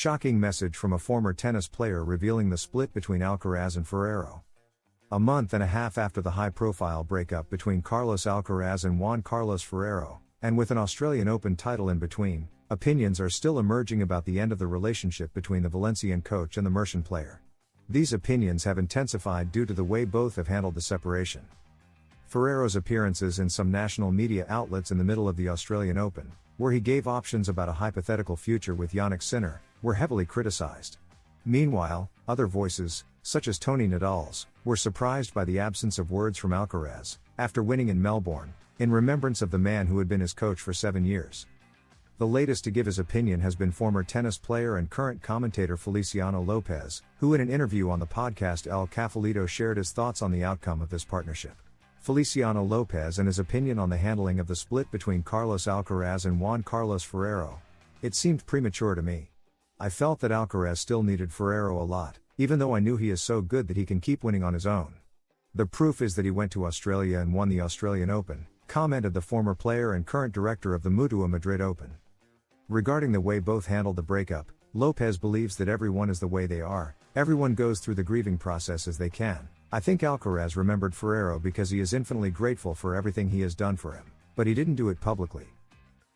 Shocking message from a former tennis player revealing the split between Alcaraz and FERRERO. A month and a half after the high-profile breakup between Carlos Alcaraz and Juan Carlos Ferrero, and with an Australian Open title in between, opinions are still emerging about the end of the relationship between the Valencian coach and the Mercian player. These opinions have intensified due to the way both have handled the separation. Ferrero's appearances in some national media outlets in the middle of the Australian Open, where he gave options about a hypothetical future with Jannik Sinner, were heavily criticized. Meanwhile, other voices, such as Tony Nadal's, were surprised by the absence of words from Alcaraz, after winning in Melbourne, in remembrance of the man who had been his coach for 7 years. The latest to give his opinion has been former tennis player and current commentator Feliciano Lopez, who in an interview on the podcast El Cafelito shared his thoughts on the outcome of this partnership. Feliciano Lopez and his opinion on the handling of the split between Carlos Alcaraz and Juan Carlos Ferrero. It seemed premature to me. I felt that Alcaraz still needed Ferrero a lot, even though I knew he is so good that he can keep winning on his own. The proof is that he went to Australia and won the Australian Open, commented the former player and current director of the Mutua Madrid Open. Regarding the way both handled the breakup, Lopez believes that everyone is the way they are, everyone goes through the grieving process as they can. I think Alcaraz remembered Ferrero because he is infinitely grateful for everything he has done for him, but he didn't do it publicly.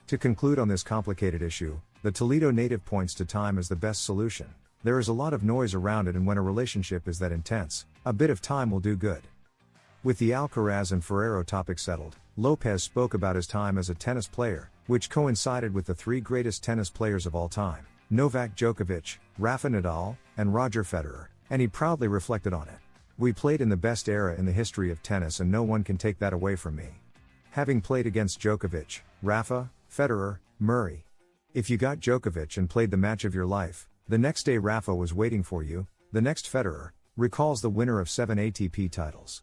To conclude on this complicated issue, the Toledo native points to time as the best solution. There is a lot of noise around it, and when a relationship is that intense, a bit of time will do good. With the Alcaraz and Ferrero topic settled, Lopez spoke about his time as a tennis player, which coincided with the 3 greatest tennis players of all time, Novak Djokovic, Rafa Nadal, and Roger Federer, and he proudly reflected on it. We played in the best era in the history of tennis, and no one can take that away from me. Having played against Djokovic, Rafa, Federer, Murray. If you got Djokovic and played the match of your life, the next day Rafa was waiting for you, the next Federer, recalls the winner of 7 ATP titles.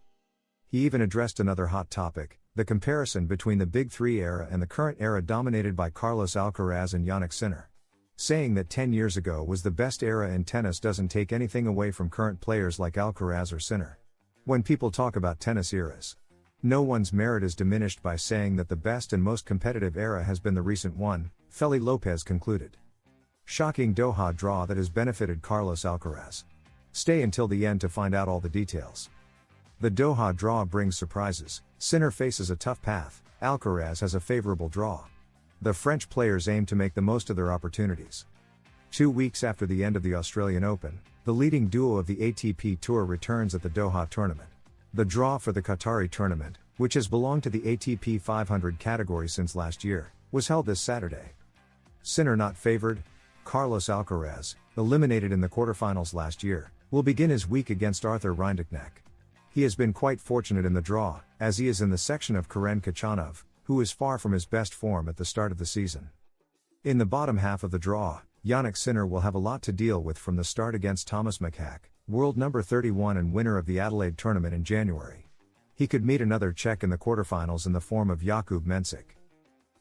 He even addressed another hot topic, the comparison between the Big Three era and the current era dominated by Carlos Alcaraz and Jannik Sinner. Saying that 10 years ago was the best era in tennis doesn't take anything away from current players like Alcaraz or Sinner. When people talk about tennis eras, no one's merit is diminished by saying that the best and most competitive era has been the recent one, Feli Lopez concluded. Shocking Doha draw that has benefited Carlos Alcaraz. Stay until the end to find out all the details. The Doha draw brings surprises. Sinner faces a tough path, Alcaraz has a favorable draw. The French players aim to make the most of their opportunities. 2 weeks after the end of the Australian Open, the leading duo of the ATP Tour returns at the Doha tournament. The draw for the Qatari tournament, which has belonged to the ATP 500 category since last year, was held this Saturday. Sinner not favored, Carlos Alcaraz, eliminated in the quarterfinals last year, will begin his week against Arthur Rinderknecht. He has been quite fortunate in the draw, as he is in the section of Karen Khachanov, who is far from his best form at the start of the season. In the bottom half of the draw, Jannik Sinner will have a lot to deal with from the start against Thomas McHack, world number 31 and winner of the Adelaide tournament in January. He could meet another Czech in the quarterfinals in the form of Jakub Mensik.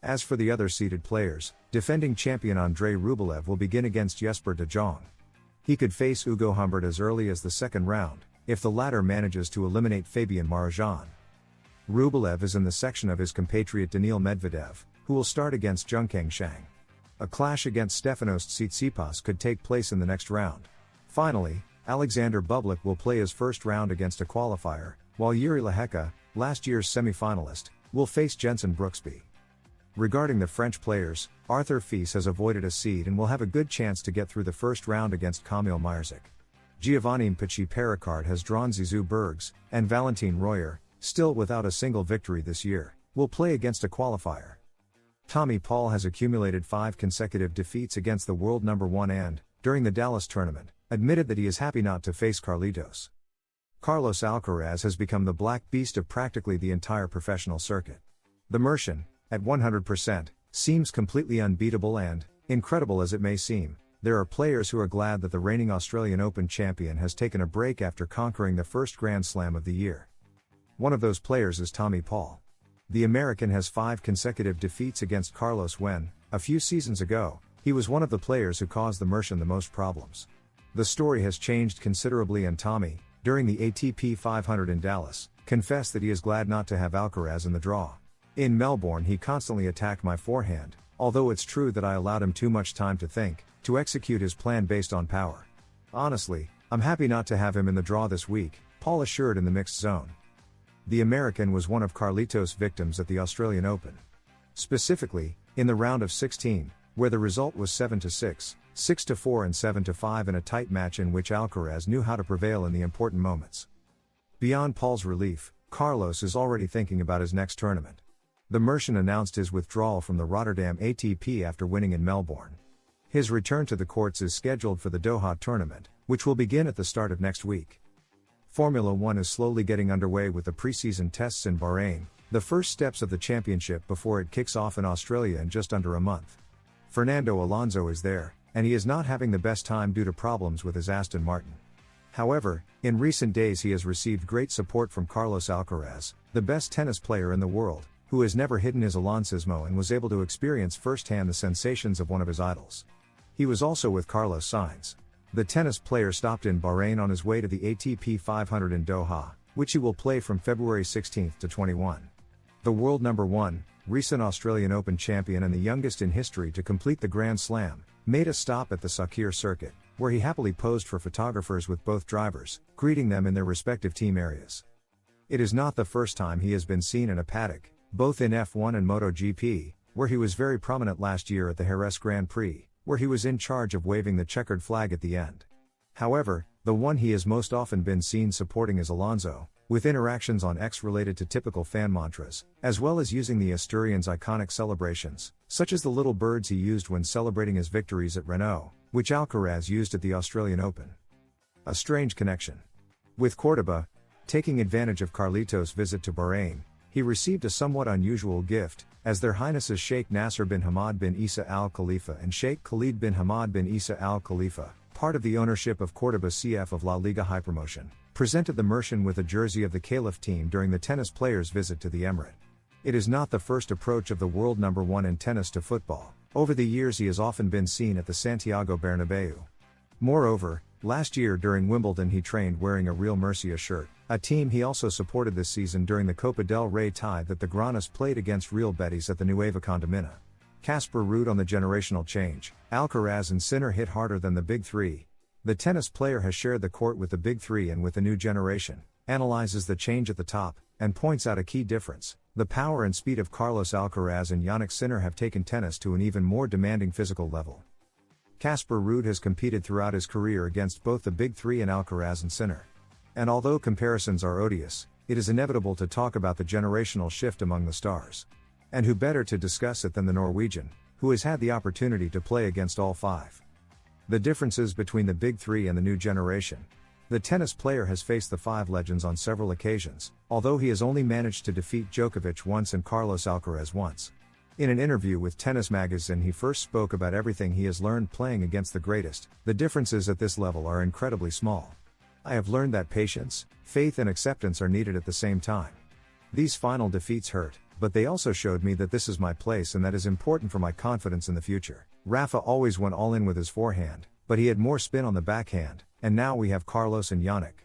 As for the other seeded players, defending champion Andrei Rublev will begin against Jesper de Jong. He could face Hugo Humbert as early as the second round, if the latter manages to eliminate Fabian Marozsan. Rublev is in the section of his compatriot Daniil Medvedev, who will start against Zhongkang Shang. A clash against Stefanos Tsitsipas could take place in the next round. Finally, Alexander Bublik will play his first round against a qualifier, while Yuri Lehecka, last year's semi-finalist, will face Jenson Brooksby. Regarding the French players, Arthur Fils has avoided a seed and will have a good chance to get through the first round against Kamil Mierzik. Giovanni Mpchi Perricard has drawn Zizou Bergs, and Valentin Royer, still without a single victory this year, will play against a qualifier. Tommy Paul has accumulated 5 consecutive defeats against the world number 1 and, during the Dallas tournament, admitted that he is happy not to face Carlitos. Carlos Alcaraz has become the black beast of practically the entire professional circuit. The Mercian, at 100%, seems completely unbeatable and, incredible as it may seem, there are players who are glad that the reigning Australian Open champion has taken a break after conquering the first Grand Slam of the year. One of those players is Tommy Paul. The American has 5 consecutive defeats against Carlos when, a few seasons ago, he was one of the players who caused the Mercian the most problems. The story has changed considerably, and Tommy, during the ATP 500 in Dallas, confessed that he is glad not to have Alcaraz in the draw. In Melbourne he constantly attacked my forehand, although it's true that I allowed him too much time to think, to execute his plan based on power. Honestly, I'm happy not to have him in the draw this week, Paul assured in the mixed zone. The American was one of Carlitos' victims at the Australian Open. Specifically, in the round of 16, where the result was 7-6, 6-4 and 7-5 in a tight match in which Alcaraz knew how to prevail in the important moments. Beyond Paul's relief, Carlos is already thinking about his next tournament. The Mercian announced his withdrawal from the Rotterdam ATP after winning in Melbourne. His return to the courts is scheduled for the Doha tournament, which will begin at the start of next week. Formula One is slowly getting underway with the preseason tests in Bahrain, the first steps of the championship before it kicks off in Australia in just under a month. Fernando Alonso is there, and he is not having the best time due to problems with his Aston Martin. However, in recent days he has received great support from Carlos Alcaraz, the best tennis player in the world, who has never hidden his Alonsismo and was able to experience firsthand the sensations of one of his idols. He was also with Carlos Sainz. The tennis player stopped in Bahrain on his way to the ATP 500 in Doha, which he will play from February 16 to 21. The world number 1, recent Australian Open champion and the youngest in history to complete the Grand Slam, made a stop at the Sakir circuit, where he happily posed for photographers with both drivers, greeting them in their respective team areas. It is not the first time he has been seen in a paddock, both in F1 and MotoGP, where he was very prominent last year at the Jerez Grand Prix, where he was in charge of waving the checkered flag at the end. However, the one he has most often been seen supporting is Alonso, with interactions on X related to typical fan mantras, as well as using the Asturian's iconic celebrations, such as the little birds he used when celebrating his victories at Renault, which Alcaraz used at the Australian Open. A strange connection. With Cordoba, taking advantage of Carlitos' visit to Bahrain, he received a somewhat unusual gift, as their Highnesses Sheikh Nasser bin Hamad bin Isa Al Khalifa and Sheikh Khalid bin Hamad bin Isa Al Khalifa, part of the ownership of Cordoba CF of La Liga High Promotion, presented the Mercian with a jersey of the Caliph team during the tennis player's visit to the Emirate. It is not the first approach of the world number 1 in tennis to football. Over the years he has often been seen at the Santiago Bernabeu. Moreover, last year during Wimbledon he trained wearing a Real Murcia shirt, a team he also supported this season during the Copa del Rey tie that the Granas played against Real Betis at the Nueva Condamina. Casper Ruud on the generational change. Alcaraz and Sinner hit harder than the Big Three. The tennis player has shared the court with the Big Three and with the new generation, analyzes the change at the top, and points out a key difference. The power and speed of Carlos Alcaraz and Jannik Sinner have taken tennis to an even more demanding physical level. Casper Ruud has competed throughout his career against both the Big Three and Alcaraz and Sinner. And although comparisons are odious, it is inevitable to talk about the generational shift among the stars. And who better to discuss it than the Norwegian, who has had the opportunity to play against all five. The differences between the Big Three and the new generation. The tennis player has faced the five legends on several occasions, although he has only managed to defeat Djokovic once and Carlos Alcaraz once. In an interview with Tennis Magazine he first spoke about everything he has learned playing against the greatest. The differences at this level are incredibly small. I have learned that patience, faith and acceptance are needed at the same time. These final defeats hurt, but they also showed me that this is my place and that is important for my confidence in the future. Rafa always went all in with his forehand, but he had more spin on the backhand, and now we have Carlos and Jannik.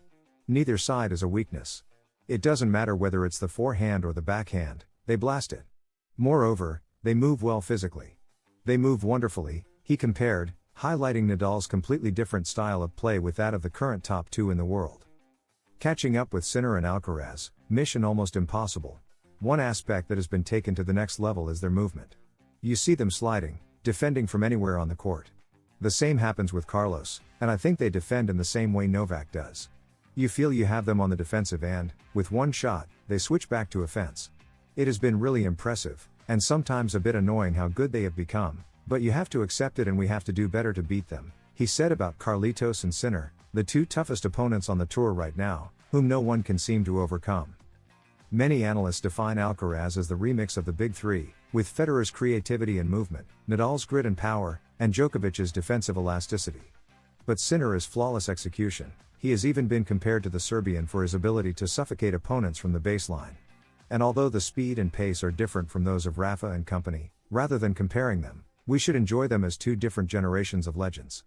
Neither side is a weakness. It doesn't matter whether it's the forehand or the backhand, they blast it. Moreover, they move well physically. They move wonderfully, he compared, highlighting Nadal's completely different style of play with that of the current top two in the world. Catching up with Sinner and Alcaraz, mission almost impossible. One aspect that has been taken to the next level is their movement. You see them sliding, defending from anywhere on the court. The same happens with Carlos, and I think they defend in the same way Novak does. You feel you have them on the defensive and, with one shot, they switch back to offense. It has been really impressive, and sometimes a bit annoying how good they have become, but you have to accept it and we have to do better to beat them, he said about Carlitos and Sinner, the two toughest opponents on the tour right now, whom no one can seem to overcome. Many analysts define Alcaraz as the remix of the Big Three, with Federer's creativity and movement, Nadal's grit and power, and Djokovic's defensive elasticity. But Sinner is flawless execution. He has even been compared to the Serbian for his ability to suffocate opponents from the baseline. And although the speed and pace are different from those of Rafa and company, rather than comparing them, we should enjoy them as two different generations of legends.